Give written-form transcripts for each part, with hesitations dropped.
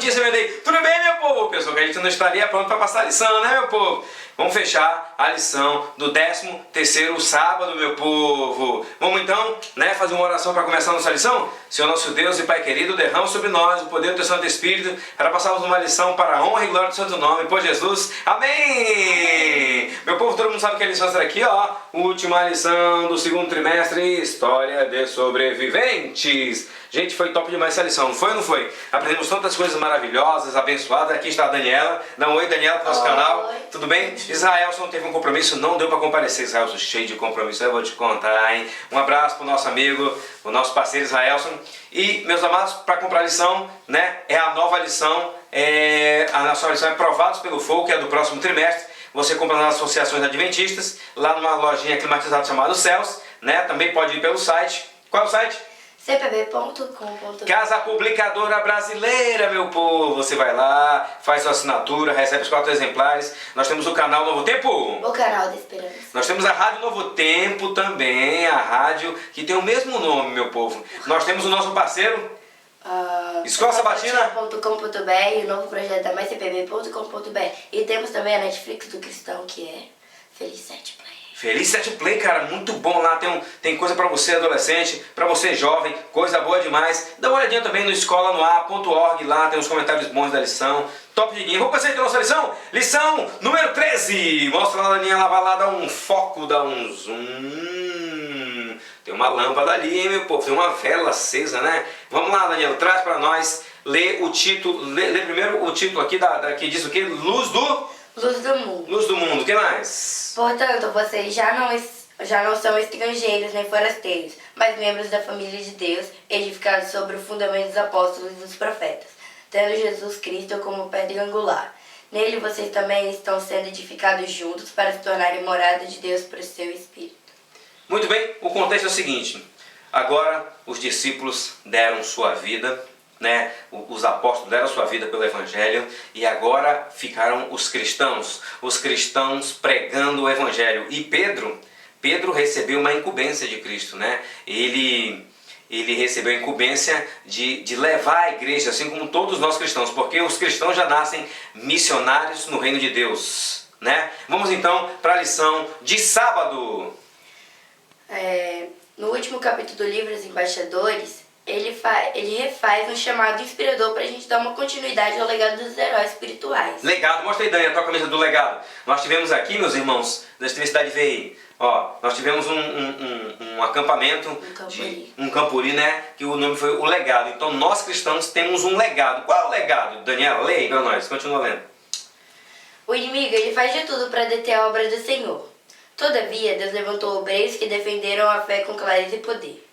disse, meu Deus. Tudo bem, meu povo? Pessoal, que a gente não estaria pronto para passar a lição, né, meu povo? Vamos fechar a lição do 13º sábado, meu povo. Vamos então, né, fazer uma oração para começar a nossa lição? Senhor nosso Deus e Pai querido, derrama sobre nós o poder do Teu Santo Espírito para passarmos uma lição para a honra e glória do Santo Nome, por Jesus. Amém! Meu povo, todo mundo sabe que a lição será aqui, ó. Última lição do segundo trimestre, História de Sobreviventes. Gente, foi top demais essa lição, não foi ou não foi? Aprendemos tantas coisas maravilhosas, abençoadas. Aqui está a Daniela. Dá um oi, Daniela, para o nosso canal. Tudo bem? Israelson teve um compromisso, não deu para comparecer. Israelson, cheio de compromisso, eu vou te contar, hein? Um abraço para o nosso amigo, o nosso parceiro Israelson. E, meus amados, para comprar a lição, né? É a nova lição. A nossa lição é Provados pelo Fogo, que é do próximo trimestre. Você compra nas associações adventistas, lá numa lojinha climatizada chamada Céus, né? Também pode ir pelo site. Qual é o site? cpb.com.br. Casa Publicadora Brasileira, meu povo. Você vai lá, faz sua assinatura, recebe os 4 exemplares. Nós temos o canal Novo Tempo. O canal da Esperança. Nós temos a Rádio Novo Tempo também, a rádio que tem o mesmo nome, meu povo. Nós temos o nosso parceiro, Escola Sabatina. .com.br, o novo projeto da maiscpb.com.br. E temos também a Netflix do Cristão, que é Feliz 7 Play. Feliz 7 Play, cara, muito bom lá, tem coisa pra você adolescente, pra você jovem, coisa boa demais. Dá uma olhadinha também no escolanoar.org, lá tem os comentários bons da lição. Top de guia. Vamos passar então a nossa lição? Lição número 13. Mostra lá, Daninha, ela vai lá dar um foco, dar um zoom. Tem uma lâmpada ali, hein, meu povo, tem uma vela acesa, né? Vamos lá, Daniel, traz pra nós, lê o título, lê primeiro o título aqui, que diz o quê? Luz do mundo. Luz do mundo, o que mais? Portanto, vocês já não são estrangeiros nem forasteiros, mas membros da família de Deus, edificados sobre o fundamento dos apóstolos e dos profetas, tendo Jesus Cristo como pedra angular. Nele vocês também estão sendo edificados juntos para se tornarem morada de Deus por seu Espírito. Muito bem, o contexto é o seguinte. Agora os discípulos deram sua vida, né? Os apóstolos deram sua vida pelo Evangelho, e agora ficaram os cristãos pregando o Evangelho. E Pedro recebeu uma incumbência de Cristo, né? Ele recebeu a incumbência de levar a igreja, assim como todos nós cristãos, porque os cristãos já nascem missionários no reino de Deus, né? Vamos então para a lição de sábado. No último capítulo do livro Os Embaixadores, ele refaz um chamado inspirador para a gente dar uma continuidade ao legado dos heróis espirituais. Legado, mostra aí, Dani, a tua camisa do legado. Nós tivemos aqui, meus irmãos, da Universidade VI, ó, nós tivemos um acampamento, um campuri, né, que o nome foi o legado. Então nós cristãos temos um legado. Qual é o legado? Daniela, lê aí para nós, continua lendo. O inimigo, ele faz de tudo para deter a obra do Senhor. Todavia, Deus levantou obreiros que defenderam a fé com clareza e poder.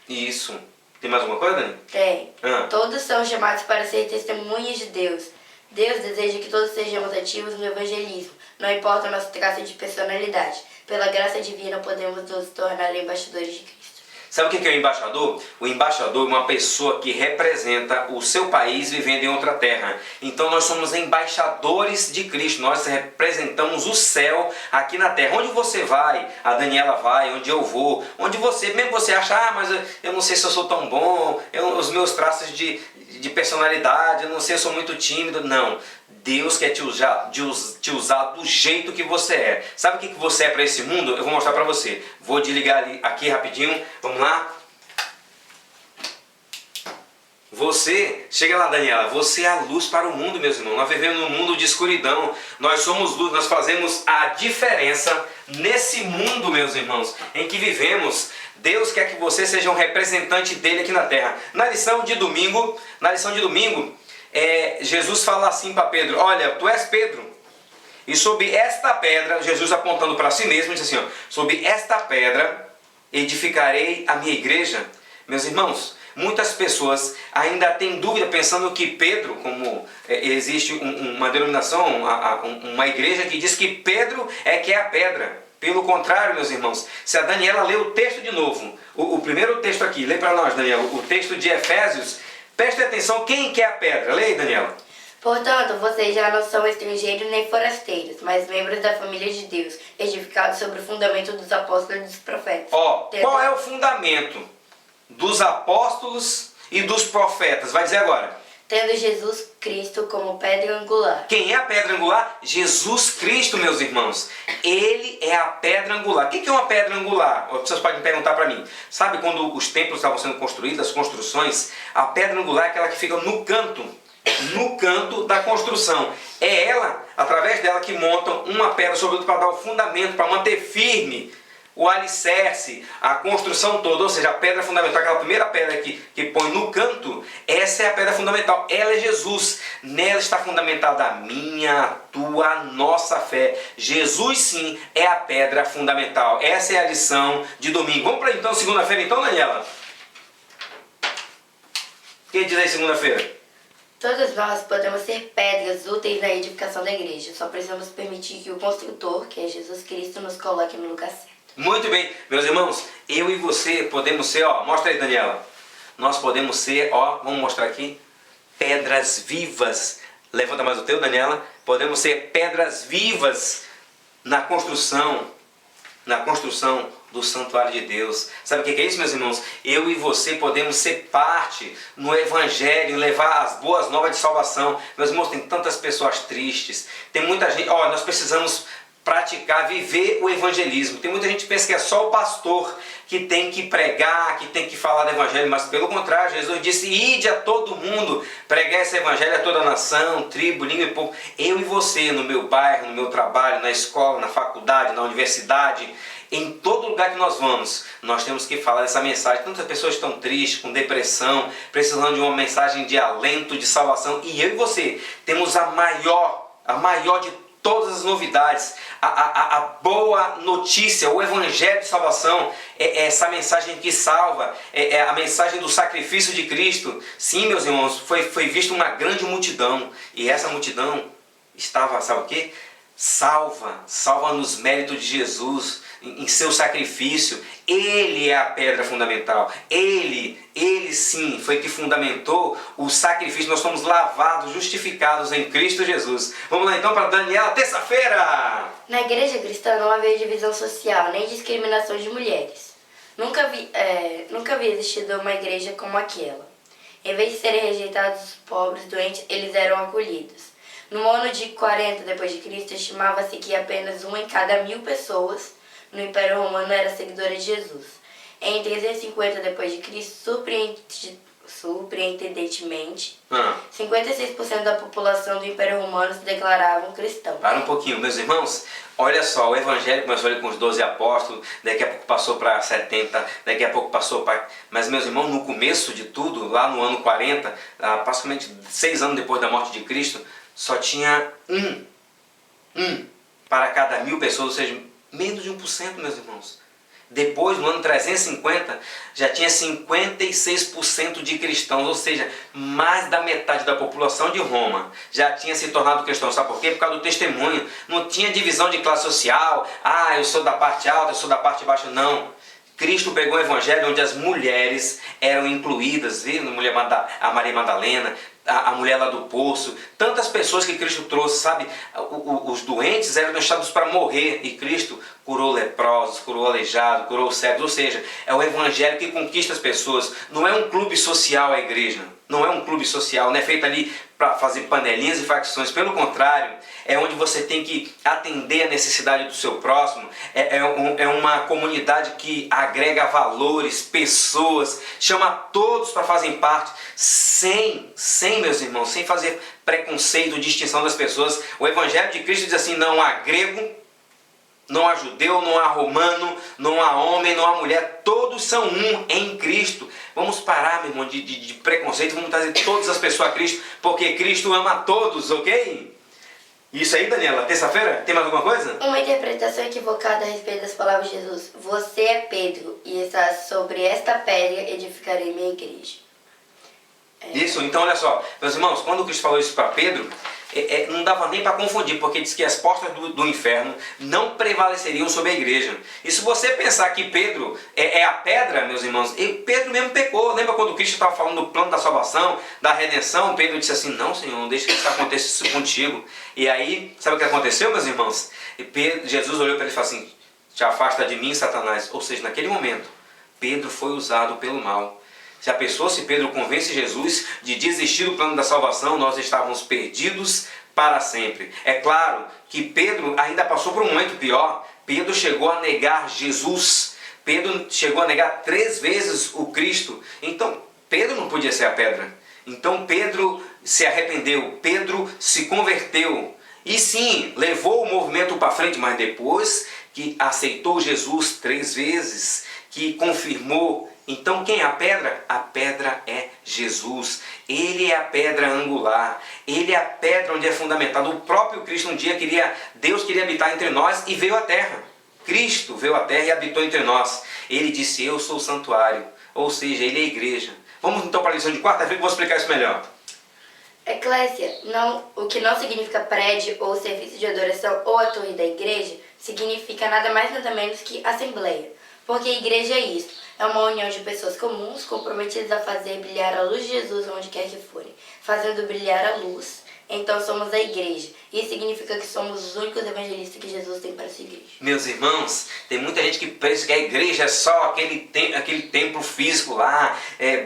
Isso. Tem mais alguma coisa, Dani? Tem. Todos são chamados para ser testemunhas de Deus. Deus deseja que todos sejamos ativos no evangelismo, não importa o nosso traço de personalidade. Pela graça divina podemos nos tornar embaixadores de Cristo. Sabe o que é o embaixador? O embaixador é uma pessoa que representa o seu país vivendo em outra terra. Então nós somos embaixadores de Cristo, nós representamos o céu aqui na terra. Onde você vai, a Daniela vai, onde eu vou, onde você, mesmo você acha, mas eu não sei se eu sou tão bom, os meus traços de personalidade, eu não sei, eu sou muito tímido. Não, Deus quer te usar do jeito que você é. Sabe o que você é para esse mundo? Eu vou mostrar para você. Vou desligar aqui rapidinho. Vamos lá. Você, chega lá, Daniela, você é a luz para o mundo, meus irmãos. Nós vivemos num mundo de escuridão. Nós somos luz, nós fazemos a diferença nesse mundo, meus irmãos, em que vivemos. Deus quer que você seja um representante dele aqui na terra. Na lição de domingo, Jesus fala assim para Pedro: olha, tu és Pedro, e sobre esta pedra, Jesus apontando para si mesmo, diz assim, ó, sobre esta pedra edificarei a minha igreja. Meus irmãos, muitas pessoas ainda têm dúvida, pensando que Pedro, como existe uma denominação, uma igreja que diz que Pedro que é a pedra. Pelo contrário, meus irmãos, se a Daniela lê o texto de novo, o primeiro texto aqui, lê para nós, Daniela, o texto de Efésios, preste atenção, quem que é a pedra? Lê aí, Daniela. Portanto, vocês já não são estrangeiros nem forasteiros, mas membros da família de Deus, edificados sobre o fundamento dos apóstolos e dos profetas. Qual é o fundamento dos apóstolos e dos profetas? Vai dizer agora. tendo Jesus Cristo como pedra angular. Quem é a pedra angular? Jesus Cristo, meus irmãos. Ele é a pedra angular. O que é uma pedra angular? Vocês podem perguntar para mim. Sabe quando os templos estavam sendo construídos, as construções? A pedra angular é aquela que fica no canto da construção. É ela, através dela, que montam uma pedra sobre outra para dar o fundamento, para manter firme o alicerce, a construção toda, ou seja, a pedra fundamental, aquela primeira pedra que põe no canto, essa é a pedra fundamental, ela é Jesus. Nela está fundamentada a minha, a tua, a nossa fé. Jesus sim é a pedra fundamental. Essa é a lição de domingo. Vamos para então segunda-feira então, Daniela? O que diz aí segunda-feira? Todos nós podemos ser pedras úteis na edificação da igreja. Só precisamos permitir que o construtor, que é Jesus Cristo, nos coloque no lugar certo. Muito bem, meus irmãos, eu e você podemos ser, mostra aí, Daniela. Nós podemos ser, vamos mostrar aqui, pedras vivas. Levanta mais o teu, Daniela. Podemos ser pedras vivas na construção do santuário de Deus. Sabe o que é isso, meus irmãos? Eu e você podemos ser parte no Evangelho, levar as boas novas de salvação. Meus irmãos, tem tantas pessoas tristes, tem muita gente, nós precisamos praticar, viver o evangelismo. Tem muita gente que pensa que é só o pastor que tem que pregar, que tem que falar do evangelho, mas pelo contrário, Jesus disse: ide a todo mundo, pregar esse evangelho a toda nação, tribo, língua e povo. Eu e você, no meu bairro, no meu trabalho, na escola, na faculdade, na universidade, em todo lugar que nós vamos, nós temos que falar dessa mensagem. Tantas pessoas estão tristes, com depressão, precisando de uma mensagem de alento, de salvação, e eu e você temos a maior de todas as novidades, a boa notícia, o evangelho de salvação, é essa mensagem que salva, é a mensagem do sacrifício de Cristo. Sim, meus irmãos, foi vista uma grande multidão, e essa multidão estava, sabe o quê? Salva nos méritos de Jesus, em seu sacrifício. Ele é a pedra fundamental. Ele sim foi que fundamentou o sacrifício. Nós somos lavados, justificados em Cristo Jesus. Vamos lá então para Daniela, terça-feira. Na igreja cristã não havia divisão social, nem discriminação de mulheres. Nunca havia existido uma igreja como aquela. Em vez de serem rejeitados os pobres, doentes, eles eram acolhidos. No ano de 40 d.C., estimava-se que apenas uma em cada 1000 pessoas no Império Romano era seguidora de Jesus. Em 350 d.C., surpreendentemente, 56% da população do Império Romano se declaravam cristãos. Para um pouquinho, meus irmãos. Olha só, o Evangelho começou ali com os 12 apóstolos, daqui a pouco passou para 70, daqui a pouco passou para... Mas, meus irmãos, no começo de tudo, lá no ano 40, praticamente 6 anos depois da morte de Cristo, só tinha um para cada 1000 pessoas, ou seja, menos de 1%, meus irmãos. Depois, no ano 350, já tinha 56% de cristãos, ou seja, mais da metade da população de Roma já tinha se tornado cristão. Sabe por quê? Por causa do testemunho. Não tinha divisão de classe social. Eu sou da parte alta, eu sou da parte baixa. Não. Cristo pegou o evangelho onde as mulheres eram incluídas, viu? A Maria Madalena, a mulher lá do poço, tantas pessoas que Cristo trouxe, sabe? Os doentes eram deixados para morrer e Cristo curou leprosos, curou aleijado, curou cegos, ou seja, é o evangelho que conquista as pessoas. Não é um clube social a igreja, não é um clube social, não é feito ali para fazer panelinhas e facções, pelo contrário, é onde você tem que atender a necessidade do seu próximo, é uma comunidade que agrega valores, pessoas, chama todos para fazerem parte, sem, meus irmãos, sem fazer preconceito, distinção das pessoas. O Evangelho de Cristo diz assim: não há grego, não há judeu, não há romano, não há homem, não há mulher, todos são um em Cristo. Vamos parar, meu irmão, de preconceito, vamos trazer todas as pessoas a Cristo, porque Cristo ama a todos, ok? Isso aí, Daniela, terça-feira, tem mais alguma coisa? Uma interpretação equivocada a respeito das palavras de Jesus: você é Pedro, e sobre esta pedra edificarei minha igreja. Isso, então olha só, meus irmãos, quando Cristo falou isso para Pedro, não dava nem para confundir, porque diz que as portas do inferno não prevaleceriam sobre a igreja. E se você pensar que Pedro é a pedra, meus irmãos, Pedro mesmo pecou. Lembra quando Cristo estava falando do plano da salvação, da redenção? Pedro disse assim: não, Senhor, não deixe que isso aconteça contigo. E aí, sabe o que aconteceu, meus irmãos? Jesus olhou para ele e falou assim: te afasta de mim, Satanás. Ou seja, naquele momento, Pedro foi usado pelo mal. Já pensou se Pedro convence Jesus de desistir do plano da salvação? Nós estávamos perdidos para sempre. É claro que Pedro ainda passou por um momento pior. Pedro chegou a negar Jesus. Pedro chegou a negar 3 vezes o Cristo. Então Pedro não podia ser a pedra. Então Pedro se arrependeu. Pedro se converteu. E sim, levou o movimento para frente, mas depois que aceitou Jesus 3 vezes, que confirmou. Então quem é a pedra? A pedra é Jesus. Ele é a pedra angular. Ele é a pedra onde é fundamentado. O próprio Cristo um dia Deus queria habitar entre nós e veio à terra. Cristo veio à terra e habitou entre nós. Ele disse, eu sou o santuário. Ou seja, ele é a igreja. Vamos então para a lição de quarta-feira que eu vou explicar isso melhor. Eclésia, o que não significa prédio ou serviço de adoração ou a torre da igreja, significa nada mais nada menos que assembleia. Porque a igreja é isso, é uma união de pessoas comuns comprometidas a fazer brilhar a luz de Jesus onde quer que forem. Fazendo brilhar a luz, então somos a igreja. Isso significa que somos os únicos evangelistas que Jesus tem para a sua igreja. Meus irmãos, tem muita gente que pensa que a igreja é só aquele templo físico lá,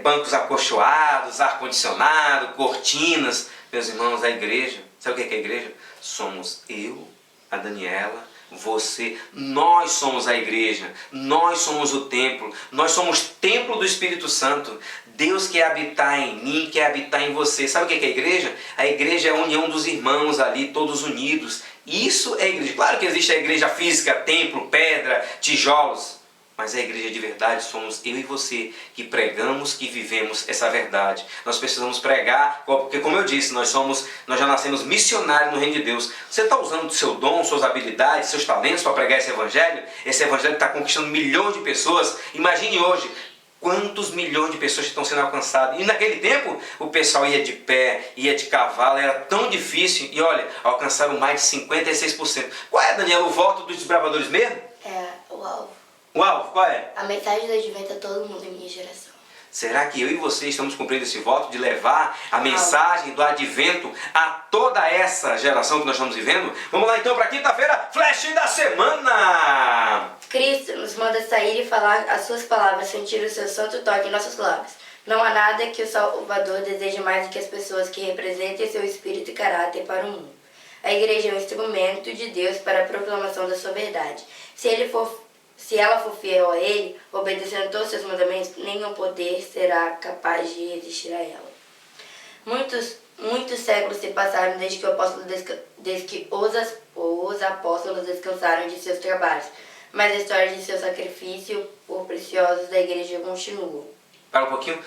bancos acolchoados, ar-condicionado, cortinas. Meus irmãos, a igreja, sabe o que é a igreja? Somos eu, a Daniela, você, nós somos a igreja, nós somos o templo, nós somos templo do Espírito Santo. Deus quer habitar em mim, quer habitar em você. Sabe o que é a igreja? A igreja é a união dos irmãos ali, todos unidos. Isso é a igreja. Claro que existe a igreja física, templo, pedra, tijolos. Mas a igreja de verdade somos eu e você que pregamos, que vivemos essa verdade. Nós precisamos pregar, porque como eu disse, nós já nascemos missionários no reino de Deus. Você está usando o seu dom, suas habilidades, seus talentos para pregar esse evangelho? Esse evangelho está conquistando milhões de pessoas. Imagine hoje, quantos milhões de pessoas estão sendo alcançadas. E naquele tempo, o pessoal ia de pé, ia de cavalo, era tão difícil. E olha, alcançaram mais de 56%. Qual é, Daniel, o voto dos desbravadores mesmo? É o alvo. O alvo, qual é? A mensagem do advento a todo mundo em minha geração. Será que eu e você estamos cumprindo esse voto de levar a mensagem do advento a toda essa geração que nós estamos vivendo? Vamos lá então para quinta-feira, flash da semana! Cristo nos manda sair e falar as suas palavras, sentir o seu santo toque em nossos lábios. Não há nada que o Salvador deseje mais do que as pessoas que representem seu espírito e caráter para o mundo. A igreja é um instrumento de Deus para a proclamação da sua verdade. Se ela for fiel a Ele, obedecendo todos os seus mandamentos, nenhum poder será capaz de resistir a ela. Muitos séculos se passaram desde que os apóstolos descansaram de seus trabalhos, mas a história de seu sacrifício por preciosos da igreja continua. Para um pouquinho,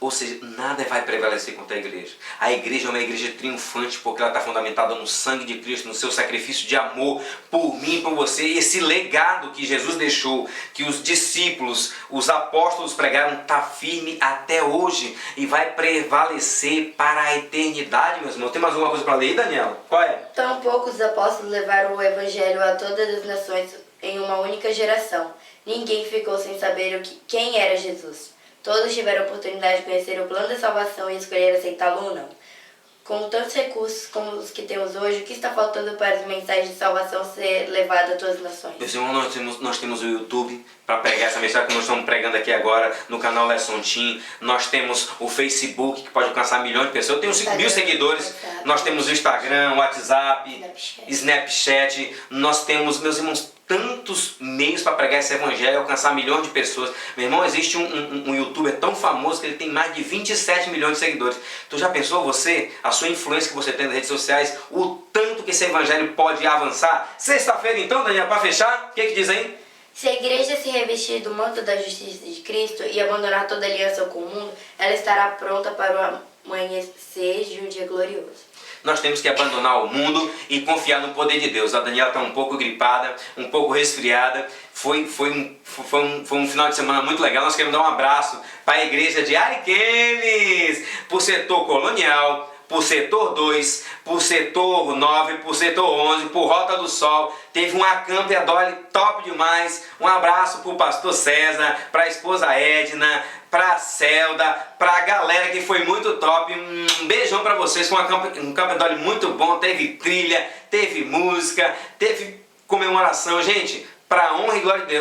ou seja, nada vai prevalecer contra a igreja. A igreja é uma igreja triunfante porque ela está fundamentada no sangue de Cristo, no seu sacrifício de amor por mim e por você. E esse legado que Jesus deixou, que os discípulos, os apóstolos pregaram, está firme até hoje e vai prevalecer para a eternidade, meus irmãos. Tem mais alguma coisa para ler, Daniela? Qual é? Tampouco os apóstolos levaram o evangelho a todas as nações em uma única geração. Ninguém ficou sem saber quem era Jesus. Todos tiveram a oportunidade de conhecer o plano da salvação e escolher aceitá-lo ou não. Com tantos recursos como os que temos hoje, o que está faltando para as mensagens de salvação ser levada a todas as nações? Meus irmãos, nós temos o YouTube para pregar essa mensagem que nós estamos pregando aqui agora no canal Lesson Team. Nós temos o Facebook, que pode alcançar milhões de pessoas. Eu tenho 5 mil seguidores. Nós temos o Instagram, o WhatsApp, Snapchat. Nós temos, meus irmãos, tantos meios para pregar esse evangelho e alcançar milhões de pessoas. Meu irmão, existe um youtuber tão famoso que ele tem mais de 27 milhões de seguidores. Tu já pensou você, a sua influência que você tem nas redes sociais, o tanto que esse evangelho pode avançar? Sexta-feira então, Daniel, para fechar, o que diz aí? Se a igreja se revestir do manto da justiça de Cristo e abandonar toda aliança com o mundo, ela estará pronta para o amanhecer de um dia glorioso. Nós temos que abandonar o mundo e confiar no poder de Deus. A Daniela está um pouco gripada, um pouco resfriada. Foi um final de semana muito legal. Nós queremos dar um abraço para a igreja de Ariquemes, para o setor colonial, por setor 2, por setor 9, por setor 11, por Rota do Sol. Teve um acampe Adole top demais. Um abraço para o pastor César, para a esposa Edna, para a Celda, para a galera que foi muito top. Um beijão para vocês. Foi um campo Adole muito bom. Teve trilha, teve música, teve comemoração. Gente, para a honra e glória de Deus.